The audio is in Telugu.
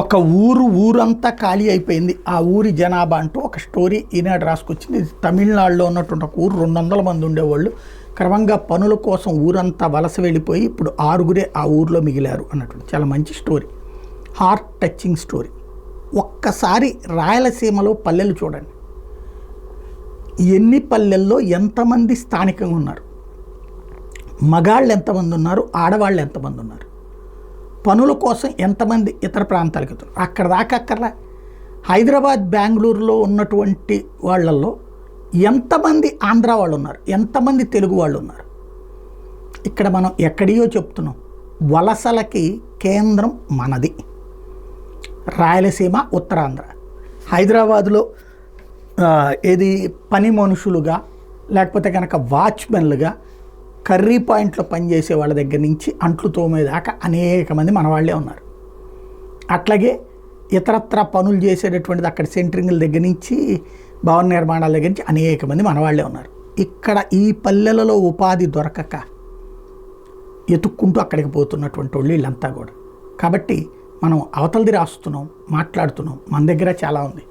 ఒక ఊరంతా ఖాళీ అయిపోయింది. ఆ ఊరి జనాభా అంటూ ఒక స్టోరీ ఈనాడు రాసుకొచ్చింది. ఇది తమిళనాడులో ఉన్నటువంటి ఒక ఊరు, 200 మంది ఉండేవాళ్ళు. క్రమంగా పనుల కోసం ఊరంతా వలస వెళ్ళిపోయి ఇప్పుడు 6గురే ఆ ఊరిలో మిగిలారు అన్నటువంటి చాలా మంచి స్టోరీ, హార్ట్ టచింగ్ స్టోరీ. ఒక్కసారి రాయలసీమలో పల్లెలు చూడండి. ఎన్ని పల్లెల్లో ఎంతమంది స్థానికంగా ఉన్నారు, మగాళ్ళు ఎంతమంది ఉన్నారు, ఆడవాళ్ళు ఎంతమంది ఉన్నారు, పనుల కోసం ఎంతమంది ఇతర ప్రాంతాలకు వెళ్తారు. అక్కడ దాకా అక్కర్లా. హైదరాబాద్, బెంగళూరులో ఉన్నటువంటి వాళ్ళల్లో ఎంతమంది ఆంధ్ర వాళ్ళు ఉన్నారు, ఎంతమంది తెలుగు వాళ్ళు ఉన్నారు. ఇక్కడ మనం ఎక్కడియో చెప్తున్నాం. వలసలకి కేంద్రం మనది రాయలసీమ, ఉత్తరాంధ్ర. హైదరాబాదులో ఏది పని మనుషులుగా, లేకపోతే కనుక వాచ్మెన్లుగా, కర్రీ పాయింట్లో పనిచేసే వాళ్ళ దగ్గర నుంచి అంట్లు తోమేదాకా అనేక మంది మనవాళ్లే ఉన్నారు. అట్లాగే ఇతరత్ర పనులు చేసేటటువంటిది అక్కడ సెంటరింగ్ల దగ్గర నుంచి భవన నిర్మాణాల దగ్గర నుంచి అనేక మంది మనవాళ్లే ఉన్నారు. ఇక్కడ ఈ పల్లెలలో ఉపాధి దొరకక ఎతుక్కుంటూ అక్కడికి పోతున్నటువంటి వాళ్ళు వీళ్ళంతా కూడా. కాబట్టి మనం అవతలది రాస్తున్నాం, మాట్లాడుతున్నాం, మన దగ్గర చాలా ఉంది.